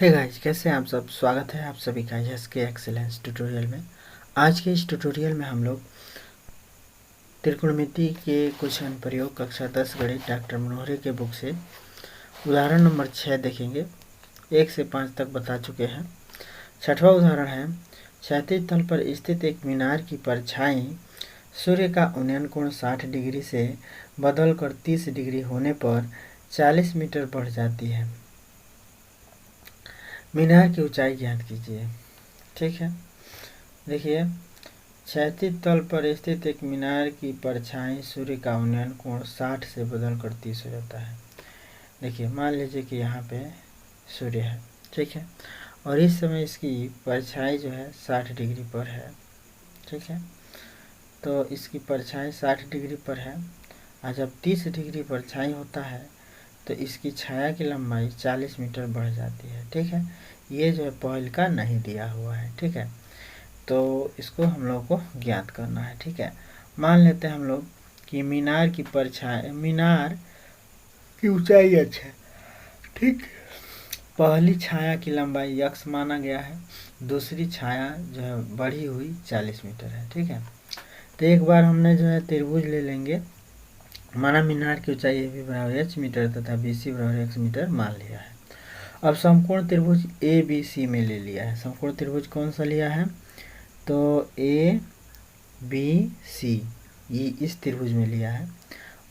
Hey guys, कैसे हैं आप सब। स्वागत है आप सभी का यस के एक्सेलेंस ट्यूटोरियल में। आज के इस ट्यूटोरियल में हम लोग त्रिकोणमिति के कुछ अनुप्रयोग कक्षा 10 गणित डॉक्टर मनोहरी के बुक से उदाहरण नंबर 6 देखेंगे। 1 से 5 तक बता चुके हैं। छठवां उदाहरण है, क्षैतिज तल पर स्थित एक मीनार की परछाई सूर्य का उन्नयन कोण 60 डिग्री से बदल कर 30 डिग्री होने पर 40 मीटर बढ़ जाती है। मीनार की ऊंचाई ज्ञात कीजिए। ठीक है, देखिए, क्षैतिज तल पर स्थित एक मीनार की परछाई सूर्य का उन्नयन कोण 60 से बदल कर 30 हो जाता है। देखिए, मान लीजिए कि यहाँ पे सूर्य है, ठीक है, और इस समय इसकी परछाई जो है 60 डिग्री पर है। ठीक है, तो इसकी परछाई 60 डिग्री पर है और जब 30 डिग्री परछाई होता है तो इसकी छाया की लंबाई 40 मीटर बढ़ जाती है। ठीक है, ये जो है पहल का नहीं दिया हुआ है। ठीक है, तो इसको हम लोग को ज्ञात करना है। ठीक है, मान लेते हैं हम लोग कि मीनार की परछाई, मीनार की ऊंचाई h है। ठीक, पहली छाया की लंबाई x माना गया है, दूसरी छाया जो है बढ़ी हुई 40 मीटर है। ठीक है, तो एक बार हमने जो है त्रिभुज ले लेंगे। माना मीनार की ऊंचाई ए बी बराबर h मीटर तथा बी सी बराबर x मीटर मान लिया है। अब समकोण त्रिभुज ए बी सी में ले लिया है। समकोण त्रिभुज कौन सा लिया है? तो ए बी सी, ये इस त्रिभुज में लिया है।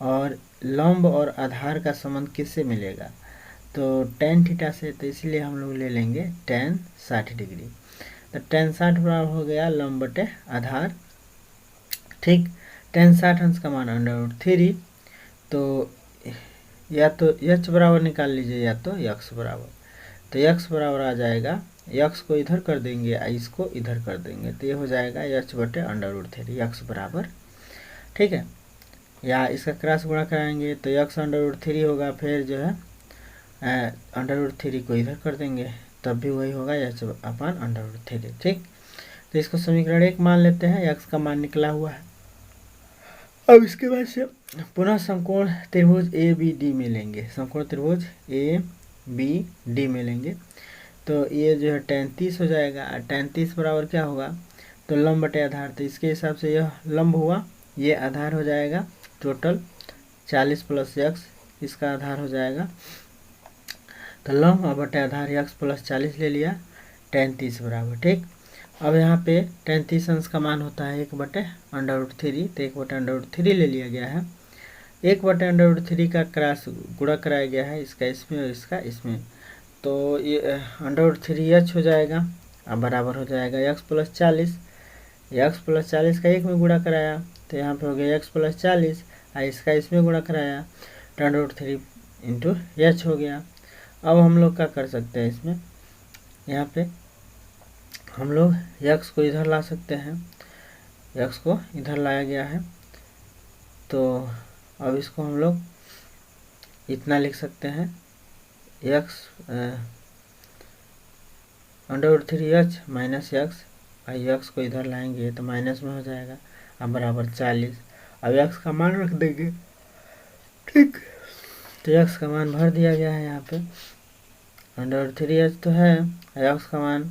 और लंब और आधार का संबंध किससे मिलेगा? तो tan थीटा से, तो इसलिए हम लोग ले लेंगे tan 60 डिग्री। तो tan 60 बराबर हो गया लंब बटे आधार। ठीक, tan 60 अंश का मान √3, तो या तो h बराबर निकाल लीजिए या तो x बराबर। तो x बराबर आ जाएगा, x को इधर कर देंगे और इसको इधर कर देंगे, तो ये हो जाएगा h बटे √3 x बराबर। ठीक है, या इसका क्रॉस गुणा कराएंगे तो x √3 होगा, फिर जो है √3 को इधर कर देंगे तब भी वही होगा h अपन √3। ठीक, तो इसको समीकरण 1 मान लेते हैं, x का मान निकला हुआ है। अब इसके बाद से पुनः समकोण त्रिभुज ए बी डी में लेंगे। समकोण त्रिभुज ए बी डी में लेंगे तो ये जो है tan 30 हो जाएगा। tan 30 बराबर क्या होगा? तो लंब बटे आधार, तो इसके हिसाब से यह लंब हुआ, ये आधार हो जाएगा। टोटल 40 प्लस x इसका आधार हो जाएगा। तो लंब बटे आधार x प्लस 40 ले लिया, tan 30 बराबर। ठीक, अब यहाँ पे tan 30 अंश का मान होता है 1 बटे √3, तो 1 बटे √3 ले लिया गया है। 1 बटे √3 का क्रॉस गुणा कराया गया है, इसका इसमें और इसका इसमें, तो ये √3h हो जाएगा। अब बराबर हो जाएगा x प्लस 40। x प्लस 40 का 1 में गुणा कराया तो यहाँ पे हो गया x प्लस 40, और इसका इसमें गुणा कराया तो √3 इंटू h हो गया। अब हम लोग क्या कर सकते हैं, इसमें यहाँ पे हम लोग x को इधर ला सकते हैं। x को इधर लाया गया है, तो अब इसको हम लोग इतना लिख सकते हैं, x √3h माइनस x, और x को इधर लाएंगे तो माइनस में हो जाएगा। अब बराबर 40। अब x का मान रख देंगे। ठीक, तो x का मान भर दिया गया है यहाँ पे। √3h तो है, x का मान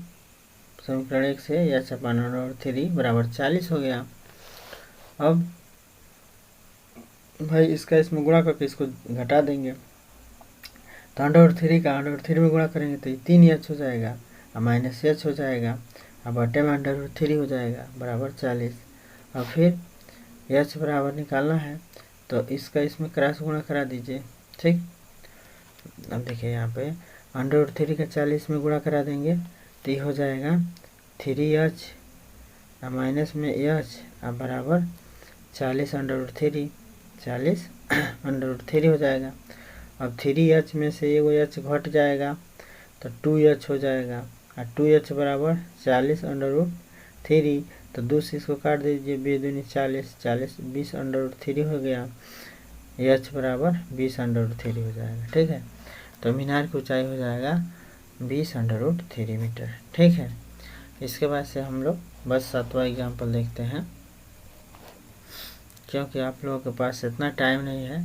समीकरण 1 से h अपन √3 बराबर 40 हो गया। अब भाई इसका इसमें गुणा करके इसको घटा देंगे, तो √3 का √3 में गुणा करेंगे तो ये 3h हो जाएगा और माइनस h हो जाएगा, अब बटे में √3 हो जाएगा बराबर 40। और फिर h बराबर निकालना है तो इसका इसमें क्रॉस गुणा करा दीजिए। ठीक, अब देखिए यहाँ पे √3 का 40 में गुणा करा देंगे तो ये हो जाएगा 3h और माइनस में h और बराबर 40 √3, 40 √3 हो जाएगा। अब 3h में से एगो h घट जाएगा तो 2h हो जाएगा, और 2h बराबर 40 √3, तो 2 से इसको काट दीजिए, 2 दूनी 40, 40 20 √3 हो गया, h बराबर 20 √3 हो जाएगा। ठीक है, तो मीनार की ऊंचाई हो जाएगा 20 √3 मीटर। ठीक है, इसके बाद से हम लोग बस 7वां एग्जाम्पल देखते हैं, क्योंकि आप लोगों के पास इतना टाइम नहीं है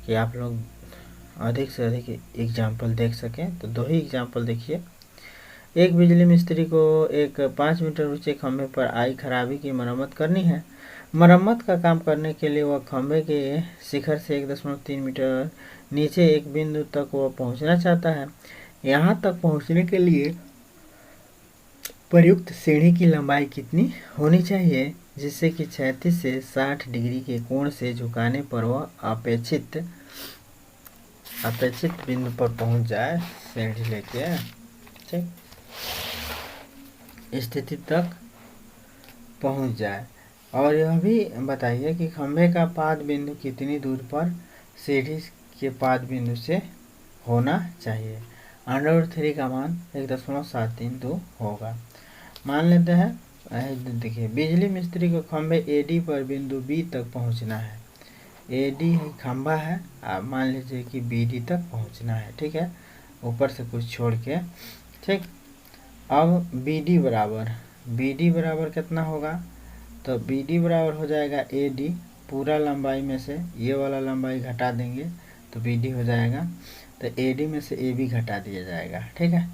कि आप लोग अधिक से अधिक एग्जाम्पल देख सकें, तो 2 ही एग्जाम्पल देखिए। एक बिजली मिस्त्री को एक 5 मीटर ऊंचे खंभे पर आई खराबी की मरम्मत करनी है। मरम्मत का काम करने के लिए वह खंभे के शिखर से 1.3 मीटर नीचे एक बिंदु तक वह पहुंचना चाहता है। यहाँ तक पहुंचने के लिए प्रयुक्त सीढ़ी की लंबाई कितनी होनी चाहिए जिससे कि 36 से 60 डिग्री के कोण से झुकाने पर वह अपेक्षित बिंदु पर पहुंच जाए। सीढ़ी लेके ठीक स्थिति तक पहुंच जाए। और यह भी बताइए कि खंभे का पाद बिंदु कितनी दूर पर सीढ़ी के पाद बिंदु से होना चाहिए। √3 का मान 1.732 होगा। मान लेते हैं, देखिए बिजली मिस्त्री को खंभे एडी पर बिंदु बी तक पहुंचना है। एडी खंभा है, आप मान लीजिए कि बीडी तक पहुंचना है। ठीक है, ऊपर से कुछ छोड़ के। ठीक, अब बीडी बराबर कितना होगा, तो बीडी बराबर हो जाएगा एडी, पूरा लंबाई में से ये वाला लंबाई घटा देंगे तो बीडी हो जाएगा, तो एडी में से ए भी घटा दिया जाएगा। ठीक है,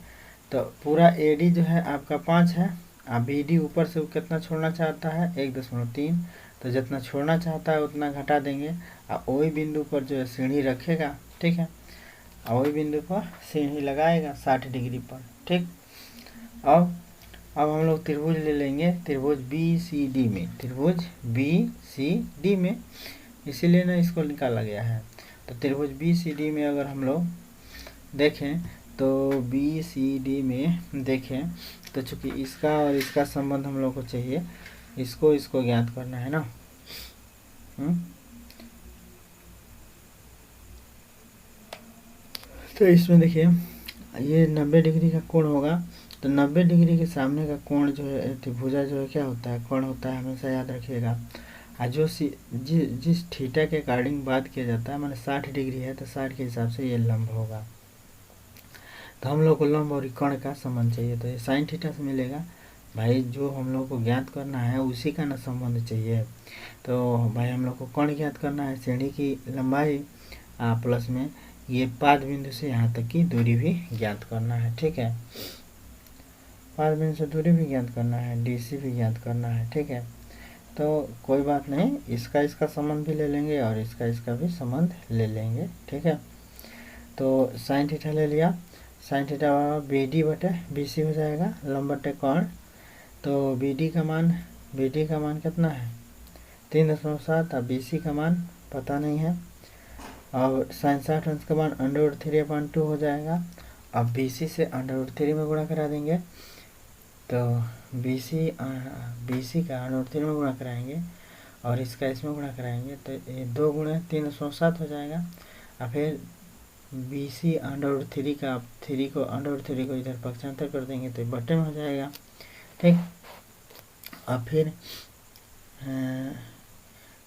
तो पूरा एडी जो है आपका 5 है, अब बीडी ऊपर से कितना छोड़ना चाहता है 1.3, तो जितना छोड़ना चाहता है उतना घटा देंगे। और वही बिंदु पर जो है सीढ़ी रखेगा। ठीक है, और वही बिंदु पर सीढ़ी लगाएगा 60 डिग्री पर। ठीक, अब हम लोग त्रिभुज ले लेंगे, त्रिभुज BCD में, इसीलिए ना इसको निकाला गया है। तो त्रिभुज BCD में अगर हम लोग देखें तो BCD में देखें तो चूंकि इसका और इसका संबंध हम लोग को चाहिए, इसको ज्ञात करना है ना। तो इसमें देखिए ये 90 डिग्री का कोण होगा, तो 90 डिग्री के सामने का कोण जो है त्रिभुजा जो है क्या होता है, कोण होता है, हमेशा याद रखिएगा। और जो जिस थीटा के अकॉर्डिंग बात किया जाता है, माने 60 डिग्री है तो 60 के हिसाब से ये लंब होगा। तो हम लोग को लंब और कोण का संबंध चाहिए, तो ये साइन थीटा से मिलेगा। भाई जो हम लोग को ज्ञात करना है उसी का ना संबंध चाहिए। तो भाई हम लोग को कोण ज्ञात करना है, सीढ़ी की लंबाई प्लस में ये पाद बिंदु से यहाँ तक की दूरी भी ज्ञात करना है। ठीक है, पाद बिंदु से दूरी भी ज्ञात करना है, DC भी ज्ञात करना है। ठीक है, तो कोई बात नहीं, इसका संबंध भी ले लेंगे और इसका भी संबंध ले लेंगे। ठीक है, तो साइन थीटा ले लिया, साइन थीटा BD बटे BC हो जाएगा, लंब बटे कोण। तो BD का मान कितना है 3.7, और BC का मान पता नहीं है। और साइन 60 अंश का मान √3/2 हो जाएगा। अब BC से √3 में गुणा करा देंगे, तो BC का √3 में गुणा कराएंगे और इसका इसमें गुणा कराएंगे, तो ये 2 गुणे 307 हो जाएगा। और फिर BC √3 का 3 को इधर पक्षांतर कर देंगे तो बटे में हो जाएगा। ठीक, और फिर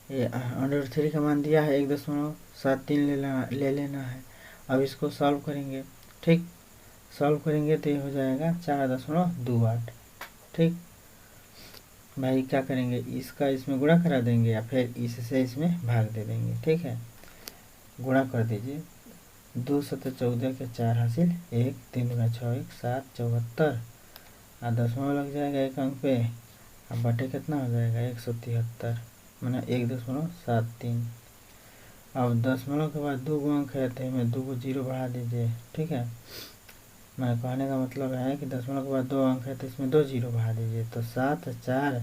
ये √3 का मान दिया है 1.73 ले लेना है। अब इसको सॉल्व करेंगे। ठीक, सॉल्व करेंगे तो ये हो जाएगा 4.28। ठीक, भाई क्या करेंगे, इसका इसमें गुणा करा देंगे या फिर इससे इसमें भाग दे देंगे। ठीक है, गुणा कर दीजिए, 2 7 14 के 4 हासिल 1, 3 गुना 6 1 7 74, और दशमलव लग जाएगा एक अंक पे। अब बटे कितना हो जाएगा 173, मैंने 1.73। अब दशमलव के बाद 2 अंक है तो इसमें 2 को 0 बढ़ा दीजिए। ठीक है, मैं कहने का मतलब है कि दशमलव के बाद 2 अंक है तो इसमें 2 0 बढ़ा दीजिए, तो 7 4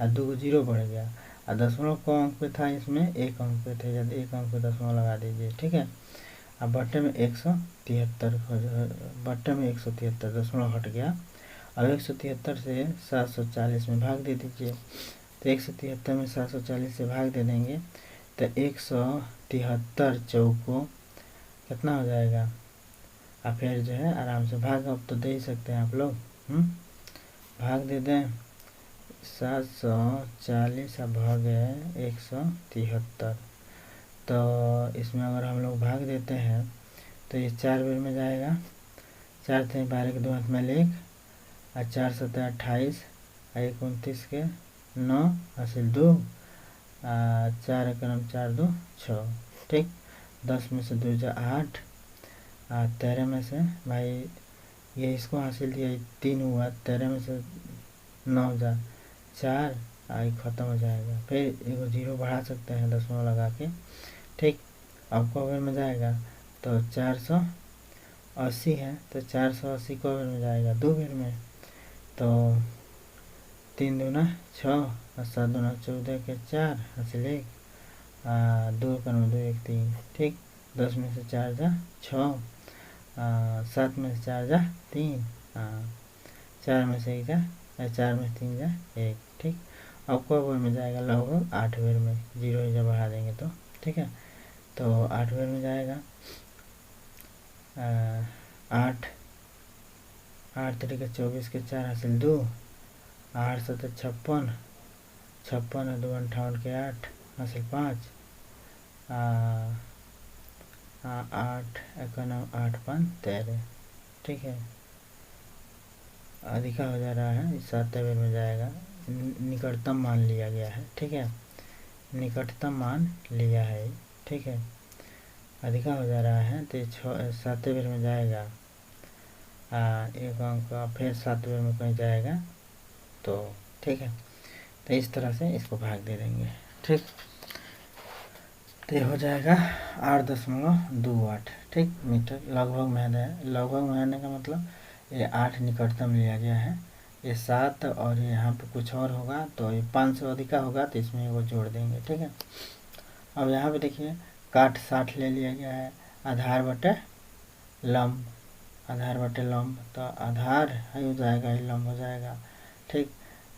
और 2 को 0 बढ़ गया। और दशमलव को अंक पे था, इसमें 1 अंक पे थे, जब 1 अंक पे दशमलव लगा दीजिए। ठीक है, अब बट्टे में 173, बट्टे में 173 दशमलव हट गया। अब 173 से 740 में भाग दे दीजिए, तो 173 में 740 से भाग दे देंगे तो 173 चौको कितना हो जाएगा। और फिर जो है आराम से भाग अब तो दे ही सकते हैं आप लोग, भाग दे दें 740 भागे 173। तो इसमें अगर हम लोग भाग देते हैं तो ये 4 बार में जाएगा, 4 थे 12 के 2 हाथ में 1 और 4 7 28 और 1 29 के 9 हासिल 2, 4 क्रम 4 2 6। ठीक, 10 में से 2 जा 8, 13 में से भाई ये इसको हासिल किया, 3 हुआ, 13 में से 9 जा 4, आई ख़त्म हो जाएगा। फिर एगो 0 बढ़ा सकते हैं दशमलव लगा के, ठीक। अब कॉबर में जाएगा तो 480 है, तो 480 कॉबर में जाएगा 2 बेर में, तो 3 दूना 6 और 7 दूना 14 के 4 हासिल 1, 2 1 2 1 3, ठीक। 10 में से 4 जा 6, 7 में से 4 जा 3, 4 में से 1 जा 4 में से 3 जा 1, ठीक। अब कॉबर में जाएगा लगभग 8 बेर में, 0 जब बढ़ा देंगे तो, ठीक है। तो 8 बेर में जाएगा 8 8 तरीके 24 के 4 हासिल 2, 8 7 56, 56 2 58 के 8 हासिल 5, 8 1 9 8 5 13, ठीक है। अधिका हो जा रहा है, इस 7 बेर में जाएगा, निकटतम मान लिया गया है, ठीक है, निकटतम मान लिया है, ठीक है। अधिका हो जा रहा है तो 7 बेर में जाएगा, एक अंक फिर 7 बेर में कहीं जाएगा, तो ठीक है। तो इस तरह से इसको भाग दे देंगे, ठीक। तो ये हो जाएगा 8.28, ठीक, मीटर। लगभग में है, लगभग में आने का मतलब ये 8 निकटतम लिया गया है, ये 7 और यहाँ पे कुछ और होगा तो ये 500 अधिका होगा तो इसमें वो जोड़ देंगे, ठीक है। अब यहाँ पे देखिए काट 60 ले लिया गया है, आधार बटे लंब, आधार बटे लंब, तो आधार है हो जाएगा, ये लंब हो जाएगा, ठीक।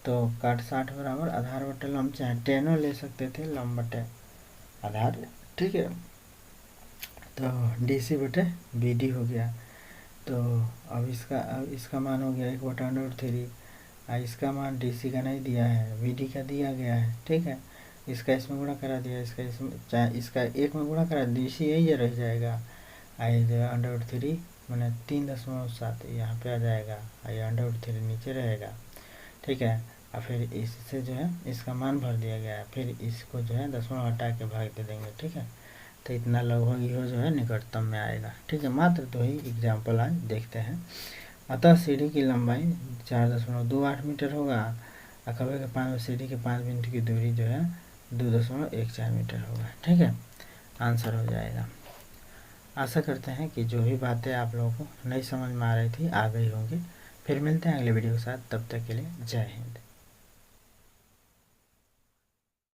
तो काट 60 बराबर आधार बटे लंब, चाहे टेनो ले सकते थे, लंब बटे आधार, ठीक है। तो DC बटे BD हो गया। तो अब इसका मान हो गया 1/√3, इसका मान DC का नहीं दिया है, BD का दिया गया है, ठीक है। इसका इसमें गुणा करा दिया, इसका इसमें, चाहे इसका 1 में गुणा करा, DC यही रह जाएगा, आई √3 मैंने 3.7 यहाँ पे आ जाएगा, आई √3 नीचे रहेगा, ठीक है। और फिर इससे जो है इसका मान भर दिया गया है, फिर इसको जो है दशमलव हटा के भाग दे देंगे, ठीक है। तो इतना लगभग ये जो है निकटतम में आएगा, ठीक है। मात्र 2 ही एग्जाम्पल आज देखते हैं। अतः सीढ़ी की लंबाई 4.28 मीटर होगा, और कभी के 5 सीढ़ी के 5 मिनट की दूरी जो है 2.14 मीटर होगा, ठीक है। आंसर हो जाएगा। आशा करते हैं कि जो भी बातें आप लोगों को नहीं समझ में आ रही थी आ गई होंगी। फिर मिलते हैं अगले वीडियो के साथ, तब तक के लिए जय हिंद।